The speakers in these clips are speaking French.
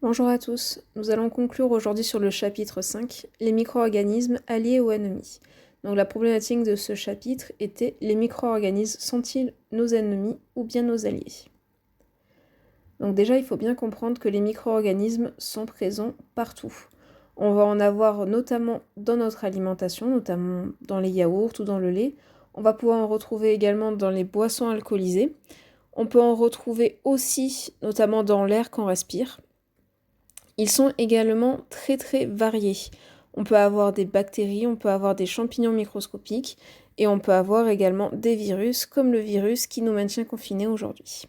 Bonjour à tous, nous allons conclure aujourd'hui sur le chapitre 5, les micro-organismes alliés ou ennemis. Donc la problématique de ce chapitre était les micro-organismes sont-ils nos ennemis ou bien nos alliés? Donc déjà il faut bien comprendre que les micro-organismes sont présents partout. On va en avoir notamment dans notre alimentation, notamment dans les yaourts ou dans le lait. On va pouvoir en retrouver également dans les boissons alcoolisées. On peut en retrouver aussi notamment dans l'air qu'on respire. Ils sont également très variés. On peut avoir des bactéries, on peut avoir des champignons microscopiques et on peut avoir également des virus comme le virus qui nous maintient confinés aujourd'hui.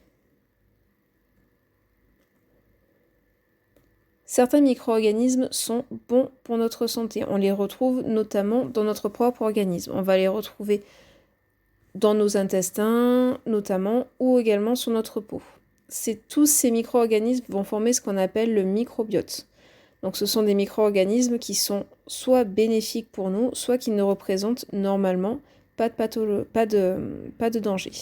Certains micro-organismes sont bons pour notre santé. On les retrouve notamment dans notre propre organisme. On va les retrouver dans nos intestins notamment ou également sur notre peau. Tous ces micro-organismes vont former ce qu'on appelle le microbiote. Donc ce sont des micro-organismes qui sont soit bénéfiques pour nous, soit qui ne représentent normalement pas de danger.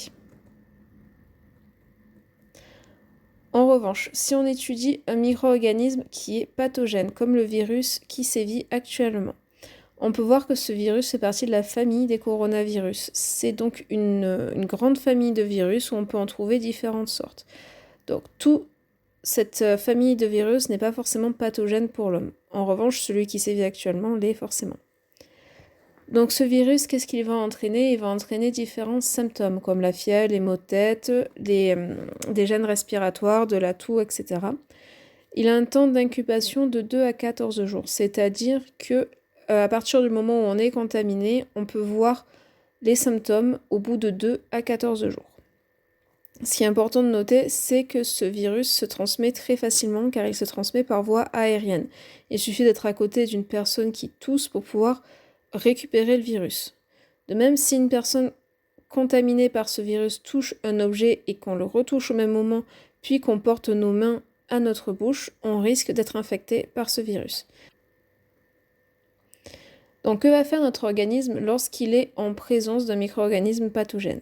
En revanche, si on étudie un micro-organisme qui est pathogène, comme le virus qui sévit actuellement, on peut voir que ce virus fait partie de la famille des coronavirus. C'est donc une grande famille de virus où on peut en trouver différentes sortes. Donc cette famille de virus n'est pas forcément pathogène pour l'homme. En revanche, celui qui sévit actuellement l'est forcément. Donc ce virus, qu'est-ce qu'il va entraîner? Il va entraîner différents symptômes comme la fièvre, les maux de tête, des gènes respiratoires, de la toux, etc. Il a un temps d'incubation de 2 à 14 jours, c'est-à-dire que à partir du moment où on est contaminé, on peut voir les symptômes au bout de 2 à 14 jours. Ce qui est important de noter, c'est que ce virus se transmet très facilement car il se transmet par voie aérienne. Il suffit d'être à côté d'une personne qui tousse pour pouvoir récupérer le virus. De même, si une personne contaminée par ce virus touche un objet et qu'on le retouche au même moment, puis qu'on porte nos mains à notre bouche, on risque d'être infecté par ce virus. Donc que va faire notre organisme lorsqu'il est en présence d'un micro-organisme pathogène?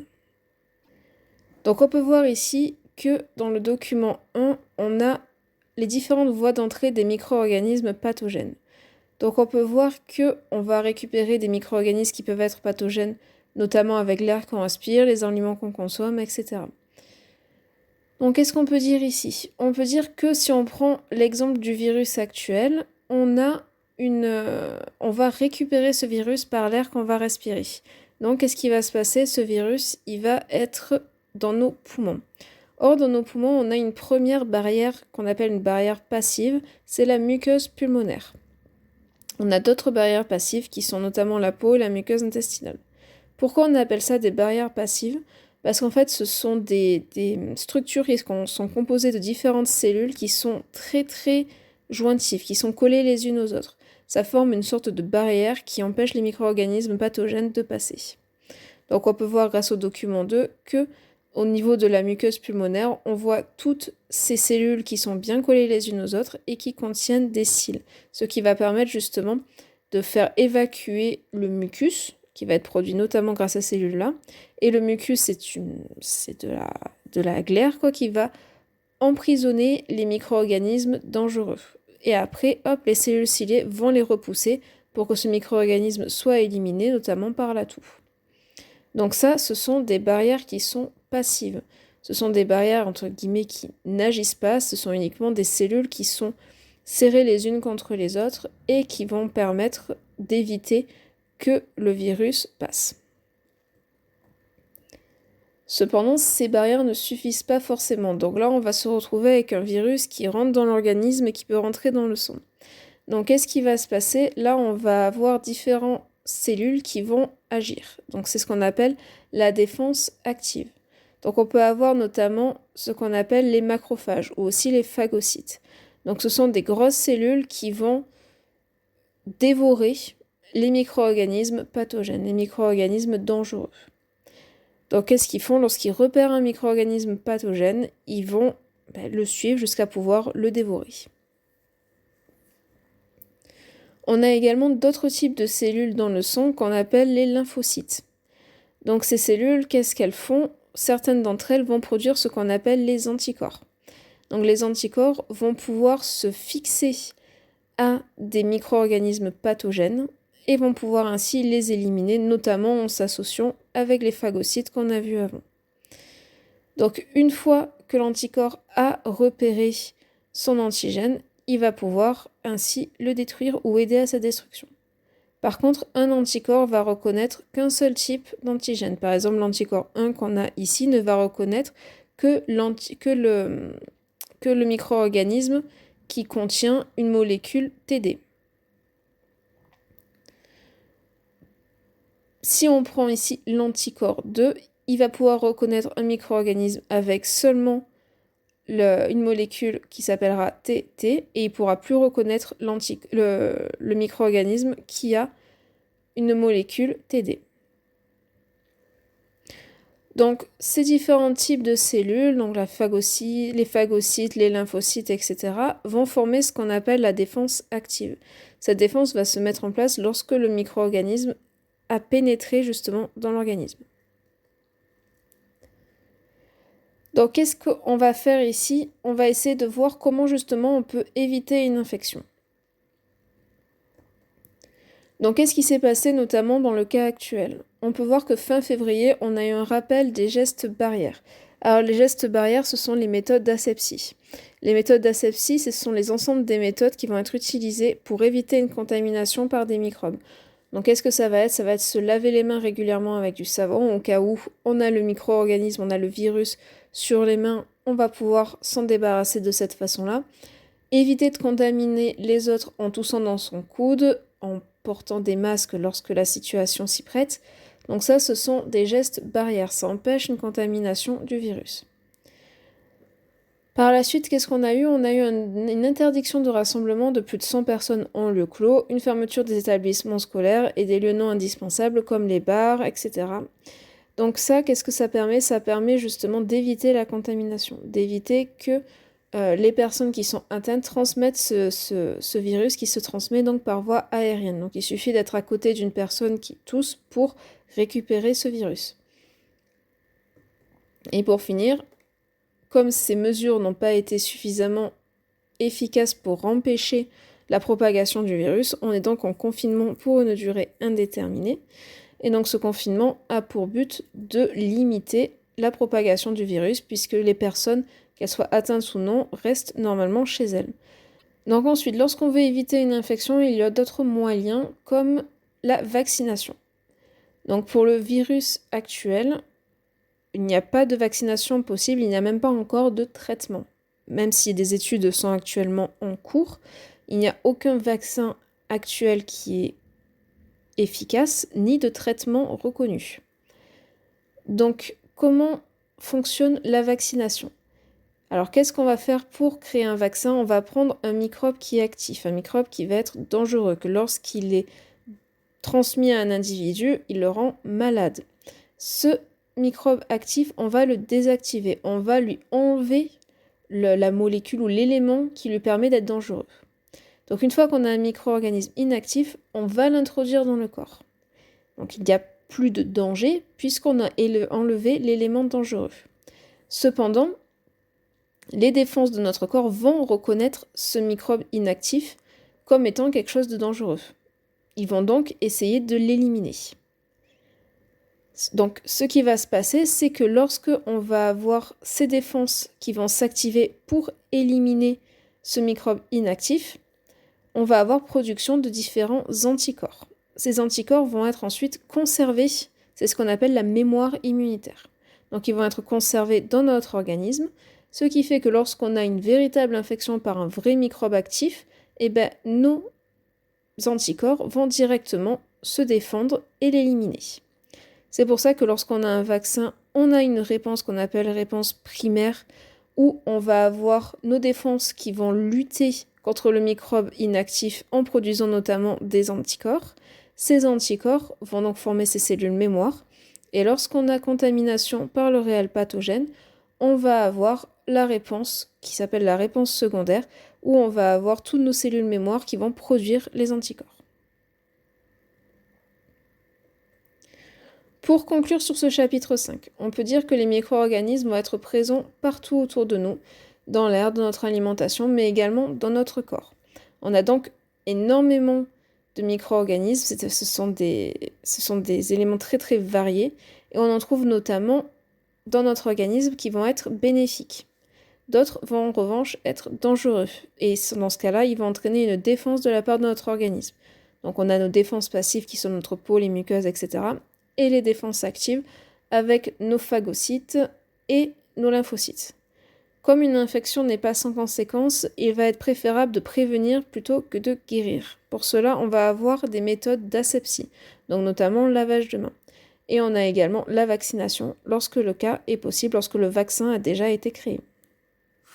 Donc on peut voir ici que dans le document 1, on a les différentes voies d'entrée des micro-organismes pathogènes. Donc on peut voir qu'on va récupérer des micro-organismes qui peuvent être pathogènes, notamment avec l'air qu'on respire, les aliments qu'on consomme, etc. Donc qu'est-ce qu'on peut dire ici? On peut dire que si on prend l'exemple du virus actuel, on va récupérer ce virus par l'air qu'on va respirer. Donc qu'est-ce qui va se passer? Ce virus, il va être dans nos poumons. Or, dans nos poumons, on a une première barrière qu'on appelle une barrière passive, c'est la muqueuse pulmonaire. On a d'autres barrières passives qui sont notamment la peau et la muqueuse intestinale. Pourquoi on appelle ça des barrières passives? Parce qu'en fait, ce sont des structures qui sont composées de différentes cellules qui sont très jointives, qui sont collées les unes aux autres. Ça forme une sorte de barrière qui empêche les micro-organismes pathogènes de passer. Donc on peut voir grâce au document 2 que au niveau de la muqueuse pulmonaire, on voit toutes ces cellules qui sont bien collées les unes aux autres et qui contiennent des cils, ce qui va permettre justement de faire évacuer le mucus, qui va être produit notamment grâce à ces cellules-là. Et le mucus, c'est de la glaire qui va emprisonner les micro-organismes dangereux. Et après, hop, les cellules ciliées vont les repousser pour que ce micro-organisme soit éliminé, notamment par la toux. Donc ça, ce sont des barrières qui sont passives. Ce sont des barrières, entre guillemets, qui n'agissent pas. Ce sont uniquement des cellules qui sont serrées les unes contre les autres et qui vont permettre d'éviter que le virus passe. Cependant, ces barrières ne suffisent pas forcément. Donc là, on va se retrouver avec un virus qui rentre dans l'organisme et qui peut rentrer dans le sang. Donc qu'est-ce qui va se passer? Là, on va avoir différentes cellules qui vont agir. Donc c'est ce qu'on appelle la défense active. Donc on peut avoir notamment ce qu'on appelle les macrophages ou aussi les phagocytes. Donc ce sont des grosses cellules qui vont dévorer les micro-organismes pathogènes, les micro-organismes dangereux. Donc qu'est-ce qu'ils font lorsqu'ils repèrent un micro-organisme pathogène? Ils vont le suivre jusqu'à pouvoir le dévorer. On a également d'autres types de cellules dans le sang qu'on appelle les lymphocytes. Donc ces cellules, qu'est-ce qu'elles font? Certaines d'entre elles vont produire ce qu'on appelle les anticorps. Donc les anticorps vont pouvoir se fixer à des micro-organismes pathogènes et vont pouvoir ainsi les éliminer, notamment en s'associant avec les phagocytes qu'on a vus avant. Donc une fois que l'anticorps a repéré son antigène, il va pouvoir ainsi le détruire ou aider à sa destruction. Par contre, un anticorps va reconnaître qu'un seul type d'antigène. Par exemple, l'anticorps 1 qu'on a ici ne va reconnaître que le micro-organisme qui contient une molécule TD. Si on prend ici l'anticorps 2, il va pouvoir reconnaître un micro-organisme avec seulement une molécule qui s'appellera TT et il ne pourra plus reconnaître le micro-organisme qui a une molécule TD. Donc ces différents types de cellules, donc les phagocytes, les lymphocytes, etc., vont former ce qu'on appelle la défense active. Cette défense va se mettre en place lorsque le micro-organisme a pénétré justement dans l'organisme. Donc qu'est-ce qu'on va faire ici? On va essayer de voir comment justement on peut éviter une infection. Donc qu'est-ce qui s'est passé notamment dans le cas actuel? On peut voir que fin février, on a eu un rappel des gestes barrières. Alors les gestes barrières, ce sont les méthodes d'asepsie. Les méthodes d'asepsie, ce sont les ensembles des méthodes qui vont être utilisées pour éviter une contamination par des microbes. Donc qu'est-ce que ça va être? Ça va être se laver les mains régulièrement avec du savon, au cas où on a le micro-organisme, on a le virus sur les mains, on va pouvoir s'en débarrasser de cette façon-là. Éviter de contaminer les autres en toussant dans son coude, en portant des masques lorsque la situation s'y prête. Donc ça, ce sont des gestes barrières, ça empêche une contamination du virus. Par la suite, qu'est-ce qu'on a eu? On a eu une interdiction de rassemblement de plus de 100 personnes en lieu clos, une fermeture des établissements scolaires et des lieux non indispensables comme les bars, etc. Donc ça, qu'est-ce que ça permet? Ça permet justement d'éviter la contamination, d'éviter que les personnes qui sont atteintes transmettent ce virus qui se transmet donc par voie aérienne. Donc il suffit d'être à côté d'une personne qui tousse pour récupérer ce virus. Et pour finir, comme ces mesures n'ont pas été suffisamment efficaces pour empêcher la propagation du virus, on est donc en confinement pour une durée indéterminée. Et donc ce confinement a pour but de limiter la propagation du virus puisque les personnes, qu'elles soient atteintes ou non, restent normalement chez elles. Donc ensuite, lorsqu'on veut éviter une infection, il y a d'autres moyens comme la vaccination. Donc pour le virus actuel, il n'y a pas de vaccination possible, il n'y a même pas encore de traitement. Même si des études sont actuellement en cours, il n'y a aucun vaccin actuel qui est efficace, ni de traitement reconnu. Donc, comment fonctionne la vaccination? Alors, qu'est-ce qu'on va faire pour créer un vaccin? On va prendre un microbe qui est actif, un microbe qui va être dangereux, que lorsqu'il est transmis à un individu, il le rend malade. Ce microbe actif, on va le désactiver, on va lui enlever la molécule ou l'élément qui lui permet d'être dangereux. Donc une fois qu'on a un micro-organisme inactif, on va l'introduire dans le corps. Donc il n'y a plus de danger puisqu'on a enlevé l'élément dangereux. Cependant, les défenses de notre corps vont reconnaître ce microbe inactif comme étant quelque chose de dangereux. Ils vont donc essayer de l'éliminer. Donc ce qui va se passer, c'est que lorsque on va avoir ces défenses qui vont s'activer pour éliminer ce microbe inactif, on va avoir production de différents anticorps. Ces anticorps vont être ensuite conservés, c'est ce qu'on appelle la mémoire immunitaire. Donc ils vont être conservés dans notre organisme, ce qui fait que lorsqu'on a une véritable infection par un vrai microbe actif, nos anticorps vont directement se défendre et l'éliminer. C'est pour ça que lorsqu'on a un vaccin, on a une réponse qu'on appelle réponse primaire, où on va avoir nos défenses qui vont lutter contre le microbe inactif en produisant notamment des anticorps. Ces anticorps vont donc former ces cellules mémoire, et lorsqu'on a contamination par le réel pathogène, on va avoir la réponse qui s'appelle la réponse secondaire, où on va avoir toutes nos cellules mémoire qui vont produire les anticorps. Pour conclure sur ce chapitre 5, on peut dire que les micro-organismes vont être présents partout autour de nous, dans l'air, dans notre alimentation, mais également dans notre corps. On a donc énormément de micro-organismes, ce sont des éléments très très variés, et on en trouve notamment dans notre organisme qui vont être bénéfiques. D'autres vont en revanche être dangereux, et dans ce cas-là, ils vont entraîner une défense de la part de notre organisme. Donc on a nos défenses passives qui sont notre peau, les muqueuses, etc. Et les défenses actives avec nos phagocytes et nos lymphocytes. Comme une infection n'est pas sans conséquence, il va être préférable de prévenir plutôt que de guérir. Pour cela, on va avoir des méthodes d'asepsie, donc notamment le lavage de mains. Et on a également la vaccination lorsque le cas est possible, lorsque le vaccin a déjà été créé.